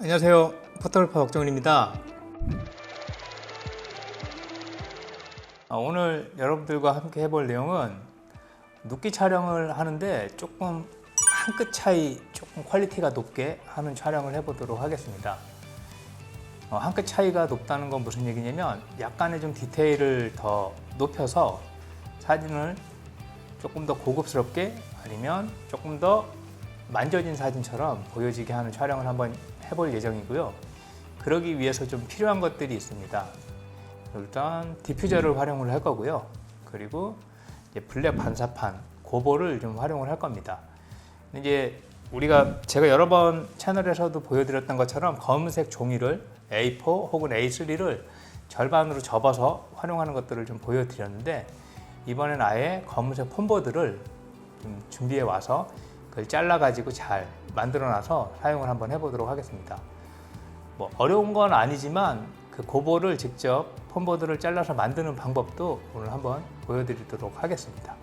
안녕하세요. 포토그래퍼 박정훈입니다. 오늘 여러분들과 함께 해볼 내용은 눕기 촬영을 하는데 조금 한 끗 차이 조금 퀄리티가 높게 하는 촬영을 해보도록 하겠습니다. 한 끗 차이가 높다는 건 무슨 얘기냐면 약간의 좀 디테일을 더 높여서 사진을 조금 더 고급스럽게 아니면 조금 더 만져진 사진처럼 보여지게 하는 촬영을 한번 해볼 예정이고요. 그러기 위해서 좀 필요한 것들이 있습니다. 일단 디퓨저를 활용을 할 거고요. 그리고 이제 블랙 반사판, 고보를 좀 활용을 할 겁니다. 이제 제가 여러 번 채널에서도 보여드렸던 것처럼 검은색 종이를 A4 혹은 A3를 절반으로 접어서 활용하는 것들을 좀 보여드렸는데, 이번엔 아예 검은색 폼보드를 좀 준비해 와서 그걸 잘라 가지고 잘 만들어 놔서 사용을 한번 해보도록 하겠습니다. 뭐 어려운 건 아니지만 그 고보를 직접 폼보드를 잘라서 만드는 방법도 오늘 한번 보여드리도록 하겠습니다.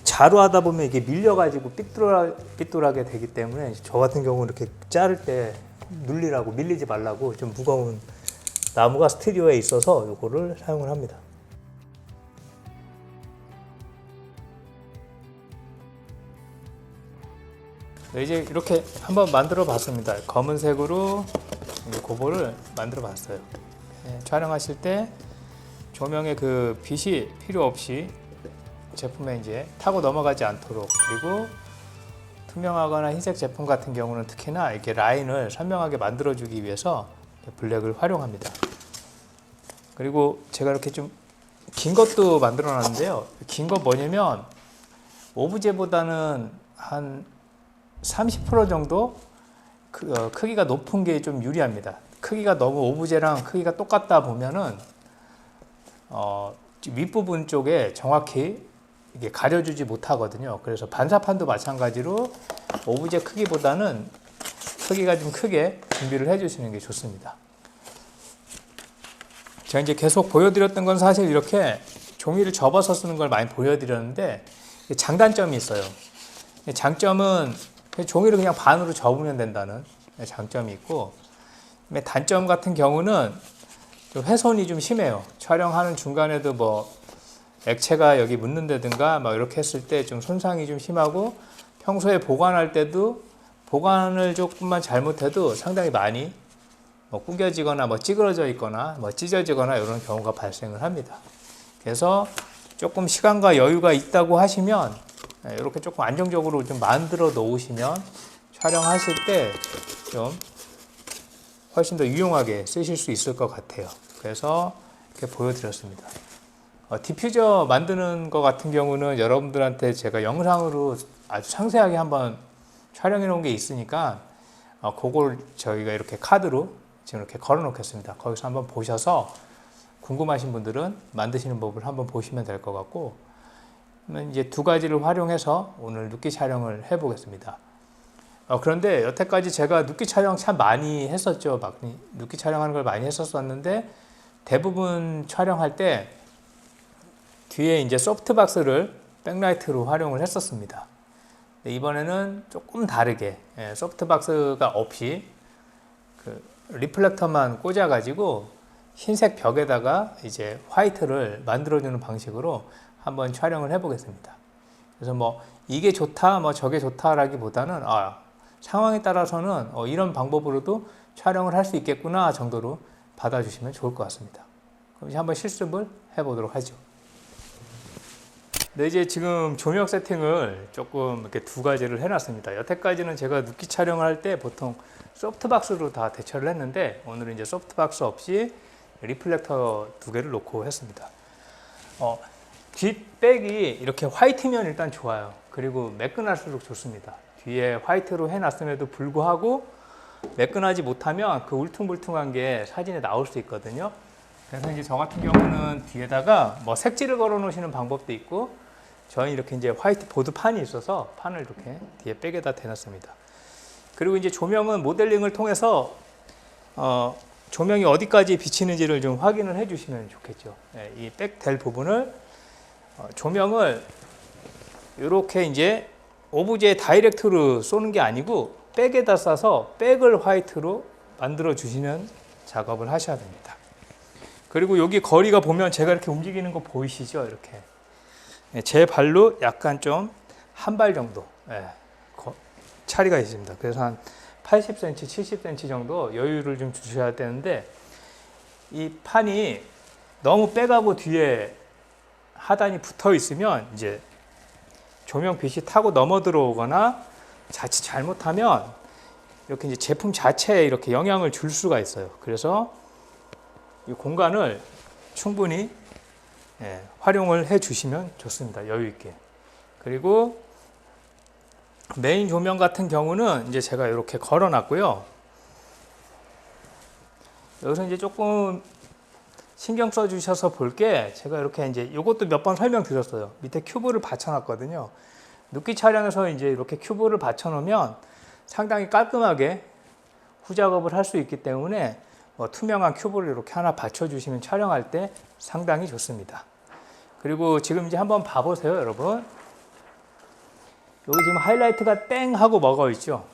자로 하다 보면 이게 밀려가지고 삐뚤하게 되기 때문에 저 같은 경우는 이렇게 자를 때 눌리라고, 밀리지 말라고 좀 무거운 나무가 스튜디오에 있어서 이거를 사용을 합니다. 네, 이제 이렇게 한번 만들어 봤습니다. 검은색으로 고보를 만들어 봤어요. 촬영하실 때 조명의 그 빛이 필요 없이 제품에 이제 타고 넘어가지 않도록, 그리고 투명하거나 흰색 제품 같은 경우는 특히나 이렇게 라인을 선명하게 만들어주기 위해서 블랙을 활용합니다. 그리고 제가 이렇게 좀 긴 것도 만들어 놨는데요. 긴 거 뭐냐면 오브제보다는 한 30% 정도 크기가 높은 게 좀 유리합니다. 크기가 너무 오브제랑 크기가 똑같다 보면은 윗부분 쪽에 정확히 이게 가려주지 못하거든요. 그래서 반사판도 마찬가지로 오브제 크기보다는 크기가 좀 크게 준비를 해주시는 게 좋습니다. 제가 이제 계속 보여드렸던 건 사실 이렇게 종이를 접어서 쓰는 걸 많이 보여드렸는데 장단점이 있어요. 장점은 종이를 그냥 반으로 접으면 된다는 장점이 있고, 단점 같은 경우는 좀 훼손이 좀 심해요. 촬영하는 중간에도 뭐 액체가 여기 묻는다든가 막 이렇게 했을 때 좀 손상이 좀 심하고, 평소에 보관할 때도 보관을 조금만 잘못해도 상당히 많이 뭐 구겨지거나 뭐 찌그러져 있거나 뭐 찢어지거나 이런 경우가 발생을 합니다. 그래서 조금 시간과 여유가 있다고 하시면 이렇게 조금 안정적으로 좀 만들어 놓으시면 촬영하실 때 좀 훨씬 더 유용하게 쓰실 수 있을 것 같아요. 그래서 이렇게 보여드렸습니다. 디퓨저 만드는 것 같은 경우는 여러분들한테 제가 영상으로 아주 상세하게 한번 촬영해 놓은 게 있으니까 그걸 저희가 이렇게 카드로 지금 이렇게 걸어 놓겠습니다. 거기서 한번 보셔서 궁금하신 분들은 만드시는 법을 한번 보시면 될 것 같고, 이제 두 가지를 활용해서 오늘 눕기 촬영을 해 보겠습니다. 그런데 여태까지 제가 눕기 촬영 참 많이 했었죠. 막 눕기 촬영하는 걸 많이 했었는데 대부분 촬영할 때 뒤에 이제 소프트박스를 백라이트로 활용을 했었습니다. 이번에는 조금 다르게 소프트박스가 없이 그 리플렉터만 꽂아 가지고 흰색 벽에다가 이제 화이트를 만들어주는 방식으로 한번 촬영을 해보겠습니다. 그래서 뭐 이게 좋다, 뭐 저게 좋다라기보다는 상황에 따라서는 이런 방법으로도 촬영을 할 수 있겠구나 정도로 받아주시면 좋을 것 같습니다. 그럼 이제 한번 실습을 해보도록 하죠. 네, 이제 지금 조명 세팅을 조금 이렇게 두 가지를 해놨습니다. 여태까지는 제가 눕기 촬영을 할 때 보통 소프트박스로 다 대처를 했는데, 오늘은 이제 소프트박스 없이 리플렉터 두 개를 놓고 했습니다. 뒷백이 이렇게 화이트면 일단 좋아요. 그리고 매끈할수록 좋습니다. 뒤에 화이트로 해놨음에도 불구하고 매끈하지 못하면 그 울퉁불퉁한 게 사진에 나올 수 있거든요. 그래서 이제 저 같은 경우는 뒤에다가 뭐 색지를 걸어 놓으시는 방법도 있고, 저는 이렇게 이제 화이트 보드 판이 있어서 판을 이렇게 뒤에 백에다 대놨습니다. 그리고 이제 조명은 모델링을 통해서 조명이 어디까지 비치는지를 좀 확인을 해주시면 좋겠죠. 네, 이 백 될 부분을 조명을 이렇게 이제 오브제 다이렉트로 쏘는 게 아니고 백에다 쏴서 백을 화이트로 만들어 주시는 작업을 하셔야 됩니다. 그리고 여기 거리가 보면 제가 이렇게 움직이는 거 보이시죠? 이렇게 제 발로 약간 좀 한 발 정도 차이가 있습니다. 그래서 한 80cm, 70cm 정도 여유를 좀 주셔야 되는데 이 판이 너무 백하고 뒤에 하단이 붙어 있으면 이제 조명빛이 타고 넘어 들어오거나 자칫 잘못하면 이렇게 이제 제품 자체에 이렇게 영향을 줄 수가 있어요. 그래서 이 공간을 충분히 활용을 해 주시면 좋습니다. 여유 있게. 그리고 메인 조명 같은 경우는 이제 제가 이렇게 걸어 놨고요. 여기서 이제 조금 신경 써 주셔서 볼 게 제가 이렇게 이제 이것도 몇 번 설명드렸어요. 밑에 큐브를 받쳐 놨거든요. 눕기 촬영에서 이제 이렇게 큐브를 받쳐 놓으면 상당히 깔끔하게 후작업을 할 수 있기 때문에 투명한 큐브를 이렇게 하나 받쳐 주시면 촬영할 때 상당히 좋습니다. 그리고 지금 이제 한번 봐보세요, 여러분. 여기 지금 하이라이트가 땡 하고 먹어 있죠.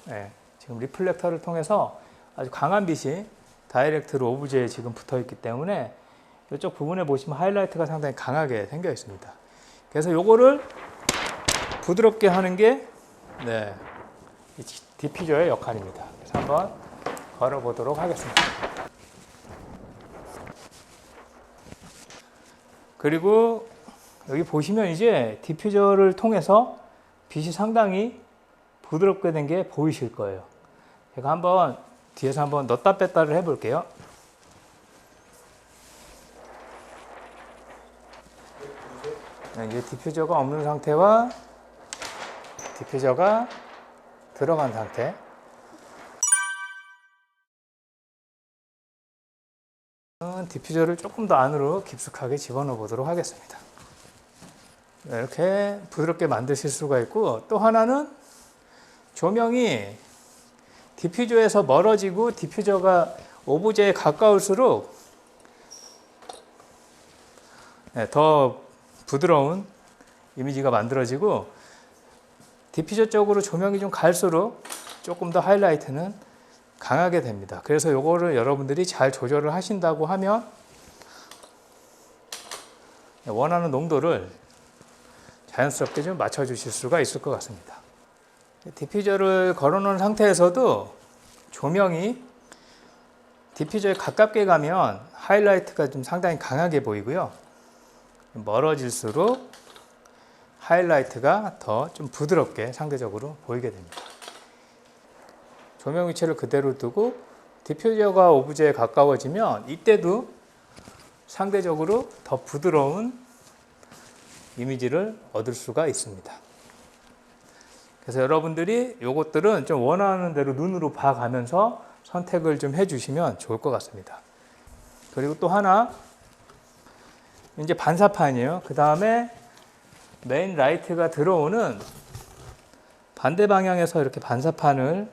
지금 리플렉터를 통해서 아주 강한 빛이 다이렉트로 오브제에 지금 붙어 있기 때문에 이쪽 부분에 보시면 하이라이트가 상당히 강하게 생겨 있습니다. 그래서 요거를 부드럽게 하는 게 디퓨저의 역할입니다. 그래서 한번 걸어 보도록 하겠습니다. 그리고 여기 보시면 이제 디퓨저를 통해서 빛이 상당히 부드럽게 된 게 보이실 거예요. 제가 한번 뒤에서 한번 넣었다 뺐다를 해볼게요. 이제 디퓨저가 없는 상태와 디퓨저가 들어간 상태. 디퓨저를 조금 더 안으로 깊숙하게 집어넣어 보도록 하겠습니다. 이렇게 부드럽게 만드실 수가 있고, 또 하나는 조명이 디퓨저에서 멀어지고 디퓨저가 오브제에 가까울수록 더 부드러운 이미지가 만들어지고, 디퓨저 쪽으로 조명이 좀 갈수록 조금 더 하이라이트는 강하게 됩니다. 그래서 이거를 여러분들이 잘 조절을 하신다고 하면 원하는 농도를 자연스럽게 좀 맞춰 주실 수가 있을 것 같습니다. 디퓨저를 걸어 놓은 상태에서도 조명이 디퓨저에 가깝게 가면 하이라이트가 좀 상당히 강하게 보이고요. 멀어질수록 하이라이트가 더 좀 부드럽게 상대적으로 보이게 됩니다. 조명 위치를 그대로 두고 디퓨저가 오브제에 가까워지면 이때도 상대적으로 더 부드러운 이미지를 얻을 수가 있습니다. 그래서 여러분들이 이것들은 좀 원하는 대로 눈으로 봐가면서 선택을 좀 해주시면 좋을 것 같습니다. 그리고 또 하나, 이제 반사판이에요. 그 다음에 메인 라이트가 들어오는 반대 방향에서 이렇게 반사판을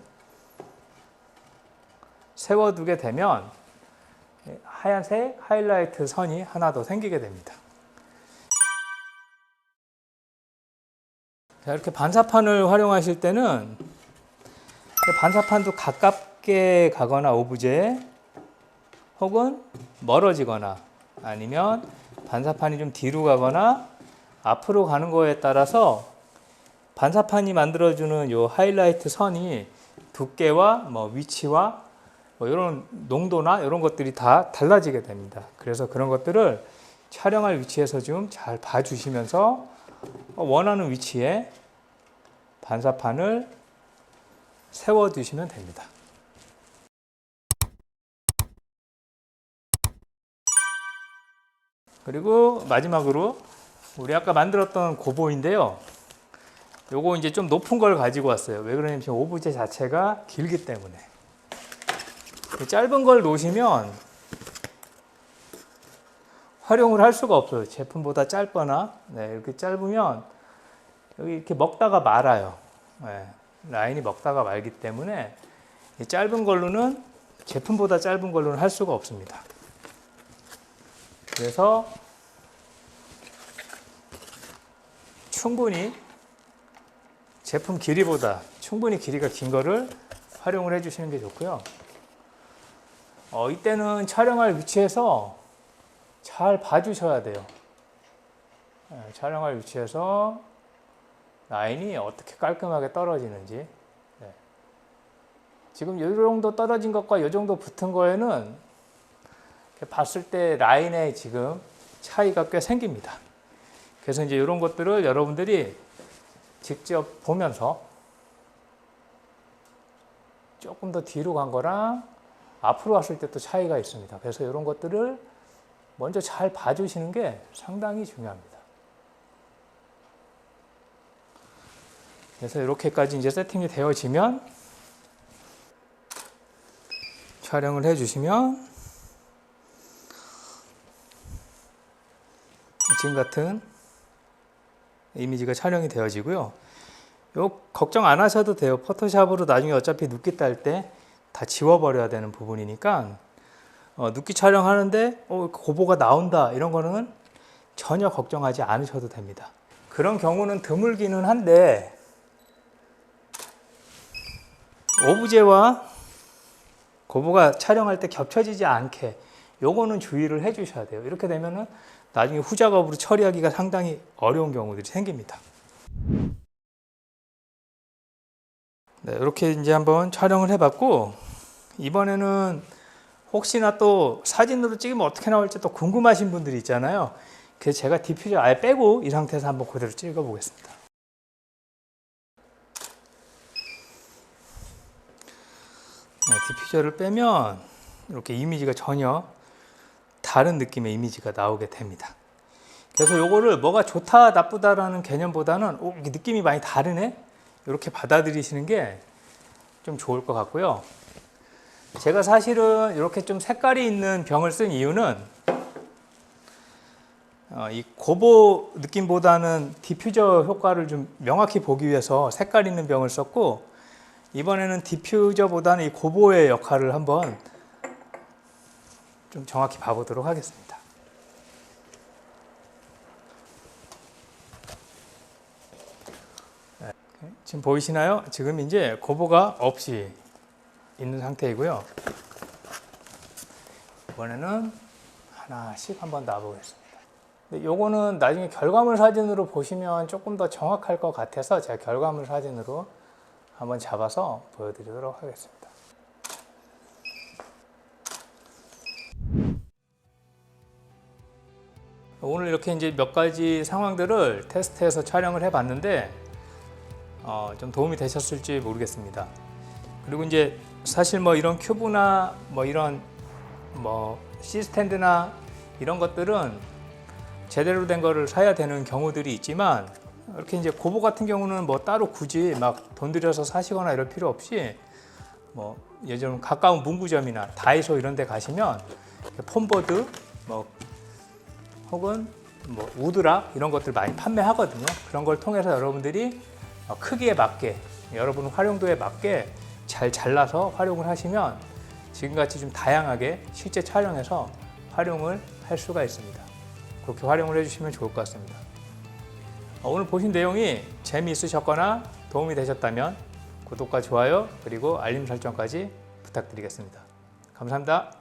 세워두게 되면 하얀색 하이라이트 선이 하나 더 생기게 됩니다. 자, 이렇게 반사판을 활용하실 때는 반사판도 가깝게 가거나 오브제에 혹은 멀어지거나 아니면 반사판이 좀 뒤로 가거나 앞으로 가는 거에 따라서 반사판이 만들어주는 요 하이라이트 선이 두께와 위치와 이런 농도나 이런 것들이 다 달라지게 됩니다. 그래서 그런 것들을 촬영할 위치에서 좀 잘 봐주시면서 원하는 위치에 반사판을 세워두시면 됩니다. 그리고 마지막으로 우리 아까 만들었던 고보인데요. 요거 이제 좀 높은 걸 가지고 왔어요. 왜 그러냐면 지금 오브제 자체가 길기 때문에. 짧은 걸 놓으시면 활용을 할 수가 없어요. 제품보다 짧거나 이렇게 짧으면 여기 이렇게 먹다가 말아요. 네, 라인이 먹다가 말기 때문에 이 짧은 걸로는 제품보다 짧은 걸로는 할 수가 없습니다. 그래서 충분히 제품 길이보다 충분히 길이가 긴 거를 활용을 해주시는 게 좋고요. 이때는 촬영할 위치에서 잘 봐주셔야 돼요. 촬영할 위치에서 라인이 어떻게 깔끔하게 떨어지는지. 네. 지금 이 정도 떨어진 것과 이 정도 붙은 거에는 봤을 때 라인에 지금 차이가 꽤 생깁니다. 그래서 이제 이런 것들을 여러분들이 직접 보면서 조금 더 뒤로 간 거랑 앞으로 왔을 때 또 차이가 있습니다. 그래서 이런 것들을 먼저 잘 봐주시는 게 상당히 중요합니다. 그래서 이렇게까지 이제 세팅이 되어지면 촬영을 해주시면 지금 같은 이미지가 촬영이 되어지고요. 요 걱정 안 하셔도 돼요. 포토샵으로 나중에 어차피 눕기 딸 때 다 지워버려야 되는 부분이니까 눕기 촬영하는데 고보가 나온다 이런 거는 전혀 걱정하지 않으셔도 됩니다. 그런 경우는 드물기는 한데 오브제와 고보가 촬영할 때 겹쳐지지 않게 요거는 주의를 해 주셔야 돼요. 이렇게 되면은 나중에 후작업으로 처리하기가 상당히 어려운 경우들이 생깁니다. 네, 이렇게 이제 한번 촬영을 해봤고, 이번에는 혹시나 또 사진으로 찍으면 어떻게 나올지 또 궁금하신 분들이 있잖아요. 그래서 제가 디퓨저 아예 빼고 이 상태에서 한번 그대로 찍어 보겠습니다. 네, 디퓨저를 빼면 이렇게 이미지가 전혀 다른 느낌의 이미지가 나오게 됩니다. 그래서 요거를 뭐가 좋다 나쁘다라는 개념보다는 이게 느낌이 많이 다르네? 이렇게 받아들이시는 게 좀 좋을 것 같고요. 제가 사실은 이렇게 좀 색깔이 있는 병을 쓴 이유는 이 고보 느낌보다는 디퓨저 효과를 좀 명확히 보기 위해서 색깔 있는 병을 썼고, 이번에는 디퓨저보다는 이 고보의 역할을 한번 좀 정확히 봐보도록 하겠습니다. 네, 지금 보이시나요? 지금 이제 고보가 없이 있는 상태이고요. 이번에는 하나씩 한번 놔보겠습니다. 요거는 나중에 결과물 사진으로 보시면 조금 더 정확할 것 같아서 제가 결과물 사진으로 한번 잡아서 보여드리도록 하겠습니다. 오늘 이렇게 이제 몇 가지 상황들을 테스트해서 촬영을 해봤는데 좀 도움이 되셨을지 모르겠습니다. 그리고 이제 사실 뭐 이런 큐브나 뭐 이런 뭐 C스탠드나 이런 것들은 제대로 된 거를 사야 되는 경우들이 있지만, 이렇게 이제 고보 같은 경우는 뭐 따로 굳이 막 돈 들여서 사시거나 이럴 필요 없이 뭐 예전 가까운 문구점이나 다이소 이런 데 가시면 폼보드 뭐 혹은 뭐 우드락 이런 것들 많이 판매하거든요. 그런 걸 통해서 여러분들이 크기에 맞게 여러분 활용도에 맞게 잘 잘라서 활용을 하시면 지금같이 좀 다양하게 실제 촬영해서 활용을 할 수가 있습니다. 그렇게 활용을 해주시면 좋을 것 같습니다. 오늘 보신 내용이 재미있으셨거나 도움이 되셨다면 구독과 좋아요 그리고 알림 설정까지 부탁드리겠습니다. 감사합니다.